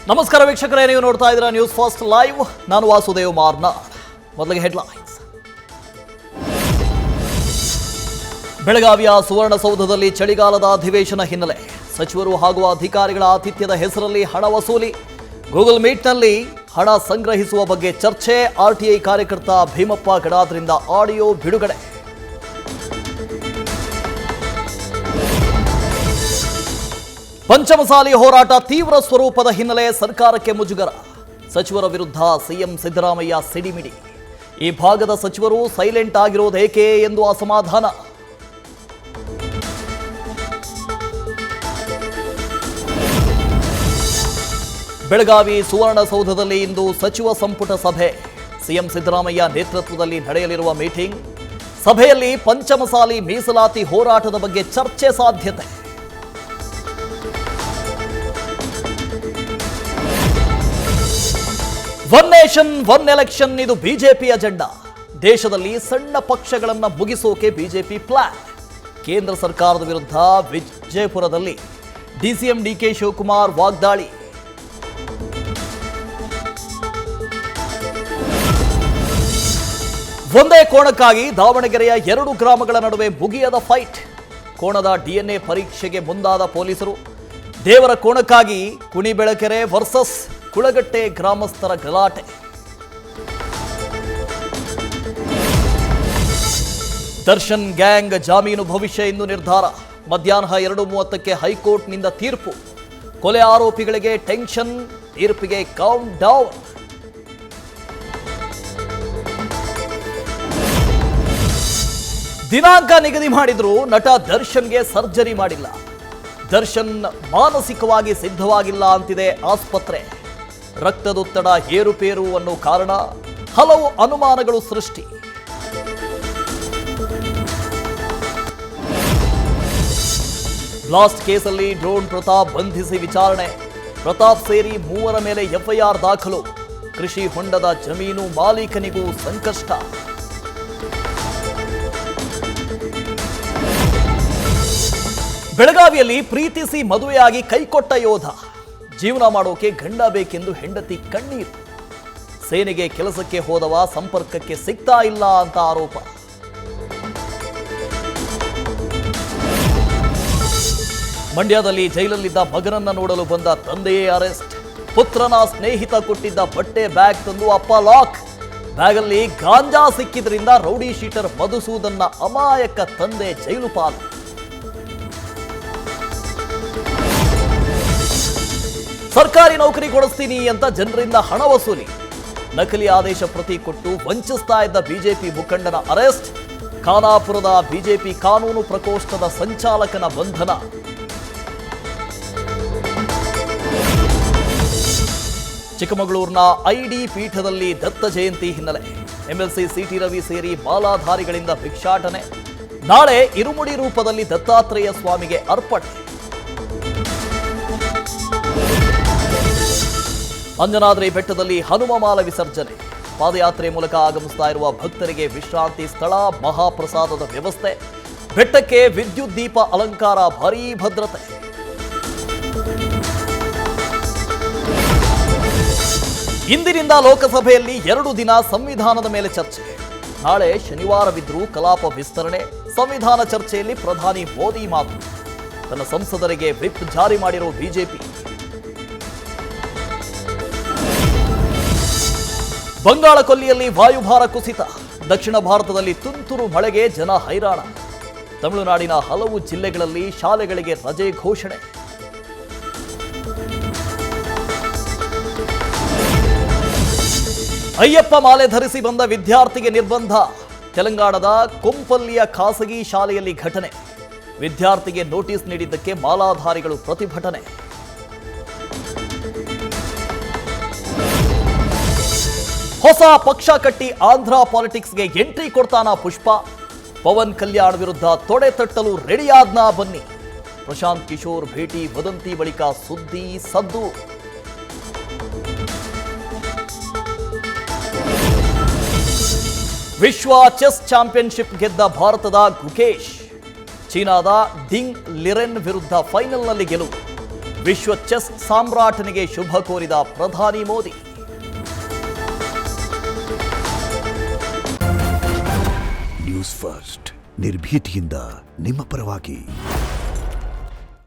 ನಮಸ್ಕಾರ ವೀಕ್ಷಕರೇ, ನೀವು ನೋಡ್ತಾ ಇದ್ದೀರಾ ನ್ಯೂಸ್ ಫಸ್ಟ್ ಲೈವ್. ನಾನು ವಾಸುದೇವ್ ಮಾರ್ನಾಡ್. ಮೊದಲಿಗೆ ಹೆಡ್ಲೈನ್ಸ್. ಬೆಳಗಾವಿಯ ಸುವರ್ಣಸೌಧದಲ್ಲಿ ಚಳಿಗಾಲದ ಅಧಿವೇಶನ ಹಿನ್ನೆಲೆ ಸಚಿವರು ಹಾಗೂ ಅಧಿಕಾರಿಗಳ ಆತಿಥ್ಯದ ಹೆಸರಲ್ಲಿ ಹಣ ವಸೂಲಿ. ಗೂಗಲ್ ಮೀಟ್ನಲ್ಲಿ ಹಣ ಸಂಗ್ರಹಿಸುವ ಬಗ್ಗೆ ಚರ್ಚೆ. ಆರ್ಟಿಐ ಕಾರ್ಯಕರ್ತ ಭೀಮಪ್ಪ ಗಡಾದ್ರಿಂದ ಆಡಿಯೋ ಬಿಡುಗಡೆ. ಪಂಚಮಸಾಲಿ ಹೋರಾಟ ತೀವ್ರ ಸ್ವರೂಪದ ಹಿನ್ನೆಲೆ ಸರ್ಕಾರಕ್ಕೆ ಮುಜುಗರ. ಸಚಿವರ ವಿರುದ್ಧ ಸಿಎಂ ಸಿದ್ದರಾಮಯ್ಯ ಸಿಡಿಮಿಡಿ. ಈ ಭಾಗದ ಸಚಿವರು ಸೈಲೆಂಟ್ ಆಗಿರೋದೇಕೆ ಎಂದು ಅಸಮಾಧಾನ. ಬೆಳಗಾವಿ ಸುವರ್ಣಸೌಧದಲ್ಲಿ ಇಂದು ಸಚಿವ ಸಂಪುಟ ಸಭೆ. ಸಿಎಂ ಸಿದ್ದರಾಮಯ್ಯ ನೇತೃತ್ವದಲ್ಲಿ ನಡೆಯಲಿರುವ ಮೀಟಿಂಗ್. ಸಭೆಯಲ್ಲಿ ಪಂಚಮಸಾಲಿ ಮೀಸಲಾತಿ ಹೋರಾಟದ ಬಗ್ಗೆ ಚರ್ಚೆ ಸಾಧ್ಯತೆ. ಒನ್ ನೇಷನ್ ಒನ್ ಎಲೆಕ್ಷನ್, ಇದು ಬಿಜೆಪಿ ಅಜೆಂಡಾ. ದೇಶದಲ್ಲಿ ಸಣ್ಣ ಪಕ್ಷಗಳನ್ನು ಮುಗಿಸೋಕೆ ಬಿಜೆಪಿ ಪ್ಲಾನ್. ಕೇಂದ್ರ ಸರ್ಕಾರದ ವಿರುದ್ಧ ವಿಜಯಪುರದಲ್ಲಿ ಡಿಸಿಎಂ ಡಿಕೆ ಶಿವಕುಮಾರ್ ವಾಗ್ದಾಳಿ. ಒಂದೇ ಕೋಣಕ್ಕಾಗಿ ದಾವಣಗೆರೆಯ 2 ಗ್ರಾಮಗಳ ನಡುವೆ ಮುಗಿಯದ ಫೈಟ್. ಕೋಣದ ಡಿಎನ್ಎ ಪರೀಕ್ಷೆಗೆ ಮುಂದಾದ ಪೊಲೀಸರು. ದೇವರ ಕೋಣಕ್ಕಾಗಿ ಕುಣಿಬೆಳಕೆರೆ ವರ್ಸಸ್ ಕುಳಗಟ್ಟೆ ಗ್ರಾಮಸ್ಥರ ಗಲಾಟೆ. ದರ್ಶನ್ ಗ್ಯಾಂಗ್ ಜಾಮೀನು ಭವಿಷ್ಯ ಇಂದು ನಿರ್ಧಾರ. ಮಧ್ಯಾಹ್ನ 2:30ಕ್ಕೆ ಹೈಕೋರ್ಟ್ನಿಂದ ತೀರ್ಪು. ಕೊಲೆ ಆರೋಪಿಗಳಿಗೆ ಟೆನ್ಷನ್, ತೀರ್ಪಿಗೆ ಕೌಂಟ್ ಡೌನ್. ದಿನಾಂಕ ನಿಗದಿ ಮಾಡಿದ್ರು ನಟ ದರ್ಶನ್ಗೆ ಸರ್ಜರಿ ಮಾಡಿಲ್ಲ. ದರ್ಶನ್ ಮಾನಸಿಕವಾಗಿ ಸಿದ್ಧವಾಗಿಲ್ಲ ಅಂತಿದೆ ಆಸ್ಪತ್ರೆ. ರಕ್ತದೊತ್ತಡ ಏರುಪೇರು ಅನ್ನೋ ಕಾರಣ ಹಲವು ಅನುಮಾನಗಳು ಸೃಷ್ಟಿ. ಬ್ಲಾಸ್ಟ್ ಕೇಸಲ್ಲಿ ಡ್ರೋನ್ ಪ್ರತಾಪ್ ಬಂಧಿಸಿ ವಿಚಾರಣೆ. ಪ್ರತಾಪ್ ಸೇರಿ 3 ಮೇಲೆ ಎಫ್ಐಆರ್ ದಾಖಲು. ಕೃಷಿ ಹೊಂಡದ ಜಮೀನು ಮಾಲೀಕನಿಗೂ ಸಂಕಷ್ಟ. ಬೆಳಗಾವಿಯಲ್ಲಿ ಪ್ರೀತಿಸಿ ಮದುವೆಯಾಗಿ ಕೈಕೊಟ್ಟ ಯೋಧ. ಜೀವನ ಮಾಡೋಕೆ ಗಂಡ ಬೇಕೆಂದು ಹೆಂಡತಿ ಕಣ್ಣೀರು. ಸೇನೆಗೆ ಕೆಲಸಕ್ಕೆ ಹೋದವ ಸಂಪರ್ಕಕ್ಕೆ ಸಿಗ್ತಾ ಇಲ್ಲ ಅಂತ ಆರೋಪ. ಮಂಡ್ಯದಲ್ಲಿ ಜೈಲಲ್ಲಿದ್ದ ಮಗನನ್ನ ನೋಡಲು ಬಂದ ತಂದೆಯೇ ಅರೆಸ್ಟ್. ಪುತ್ರನ ಸ್ನೇಹಿತ ಕೊಟ್ಟಿದ್ದ ಬಟ್ಟೆ ಬ್ಯಾಗ್ ತಂದು ಅಪ್ಪ ಲಾಕ್. ಬ್ಯಾಗಲ್ಲಿ ಗಾಂಜಾ ಸಿಕ್ಕಿದ್ರಿಂದ ರೌಡಿ ಶೀಟರ್ ಮಧುಸೂದನ್ನ ಅಮಾಯಕ ತಂದೆ ಜೈಲು ಪಾಲು. ಸರ್ಕಾರಿ ನೌಕರಿ ಕೊಡಿಸ್ತೀನಿ ಅಂತ ಜನರಿಂದ ಹಣ ವಸೂಲಿ. ನಕಲಿ ಆದೇಶ ಪ್ರತಿ ಕೊಟ್ಟು ವಂಚಿಸ್ತಾ ಇದ್ದ ಬಿಜೆಪಿ ಮುಖಂಡನ ಅರೆಸ್ಟ್. ಖಾನಾಪುರದ ಬಿಜೆಪಿ ಕಾನೂನು ಪ್ರಕೋಷ್ಠದ ಸಂಚಾಲಕನ ಬಂಧನ. ಚಿಕ್ಕಮಗಳೂರಿನ ಐಡಿ ಪೀಠದಲ್ಲಿ ದತ್ತ ಜಯಂತಿ ಹಿನ್ನೆಲೆ ಎಂಎಲ್ಸಿ ಸಿಟಿ ರವಿ ಸೇರಿ ಮಾಲಾಧಾರಿಗಳಿಂದ ಭಿಕ್ಷಾಟನೆ. ನಾಳೆ ಇರುಮುಡಿ ರೂಪದಲ್ಲಿ ದತ್ತಾತ್ರೇಯ ಸ್ವಾಮಿಗೆ ಅರ್ಪಣೆ. ಅಂಜನಾದ್ರಿ ಬೆಟ್ಟದಲ್ಲಿ ಹನುಮ ಮಾಲ ವಿಸರ್ಜನೆ. ಪಾದಯಾತ್ರೆ ಮೂಲಕ ಆಗಮಿಸ್ತಾ ಇರುವ ಭಕ್ತರಿಗೆ ವಿಶ್ರಾಂತಿ ಸ್ಥಳ, ಮಹಾಪ್ರಸಾದದ ವ್ಯವಸ್ಥೆ. ಬೆಟ್ಟಕ್ಕೆ ವಿದ್ಯುತ್ ದೀಪ ಅಲಂಕಾರ, ಭಾರೀ ಭದ್ರತೆ. ಇಂದಿನಿಂದ ಲೋಕಸಭೆಯಲ್ಲಿ 2 ದಿನ ಸಂವಿಧಾನದ ಮೇಲೆ ಚರ್ಚೆ. ನಾಳೆ ಶನಿವಾರವಿದ್ರೂ ಕಲಾಪ ವಿಸ್ತರಣೆ. ಸಂವಿಧಾನ ಚರ್ಚೆಯಲ್ಲಿ ಪ್ರಧಾನಿ ಮೋದಿ ಮಾತು. ತನ್ನ ಸಂಸದರಿಗೆ ವಿಪ್ ಜಾರಿ ಮಾಡಿರೋ ಬಿಜೆಪಿ. ಬಂಗಾಳ ಕೊಲ್ಲಿಯಲ್ಲಿ ವಾಯುಭಾರ ಕುಸಿತ. ದಕ್ಷಿಣ ಭಾರತದಲ್ಲಿ ತುಂತುರು ಮಳೆಗೆ ಜನ ಹೈರಾಣ. ತಮಿಳುನಾಡಿನ ಹಲವು ಜಿಲ್ಲೆಗಳಲ್ಲಿ ಶಾಲೆಗಳಿಗೆ ರಜೆ ಘೋಷಣೆ. ಅಯ್ಯಪ್ಪ ಮಾಲೆ ಧರಿಸಿ ಬಂದ ವಿದ್ಯಾರ್ಥಿಗೆ ನಿರ್ಬಂಧ. ತೆಲಂಗಾಣದ ಕೊಂಪಲ್ಲಿಯ ಖಾಸಗಿ ಶಾಲೆಯಲ್ಲಿ ಘಟನೆ. ವಿದ್ಯಾರ್ಥಿಗೆ ನೋಟಿಸ್ ನೀಡಿದ್ದಕ್ಕೆ ಮಾಲಾಧಾರಿಗಳು ಪ್ರತಿಭಟನೆ. ಹೊಸ ಪಕ್ಷ ಕಟ್ಟಿ ಆಂಧ್ರ ಪಾಲಿಟಿಕ್ಸ್ಗೆ ಎಂಟ್ರಿ ಕೊಡ್ತಾನ ಪುಷ್ಪ. ಪವನ್ ಕಲ್ಯಾಣ್ ವಿರುದ್ಧ ತೊಡೆ ತಟ್ಟಲು ರೆಡಿಯಾದ್ನಾ ಬನ್ನಿ. ಪ್ರಶಾಂತ್ ಕಿಶೋರ್ ಭೇಟಿ ವದಂತಿ ಬಳಿಕ ಸುದ್ದಿ ಸದ್ದು. ವಿಶ್ವ ಚೆಸ್ ಚಾಂಪಿಯನ್ಶಿಪ್ ಗೆದ್ದ ಭಾರತದ ಗುಕೇಶ್. ಚೀನಾದ ಡಿಂಗ್ ಲಿರೆನ್ ವಿರುದ್ಧ ಫೈನಲ್ನಲ್ಲಿ ಗೆಲುವು. ವಿಶ್ವ ಚೆಸ್ ಸಾಮ್ರಾಟನಿಗೆ ಶುಭ ಕೋರಿದ ಪ್ರಧಾನಿ ಮೋದಿ. ನ್ಯೂಸ್ ಫಸ್ಟ್ ನಿರ್ಭೀತಿಯಿಂದ ನಿಮ್ಮ ಪರವಾಗಿ.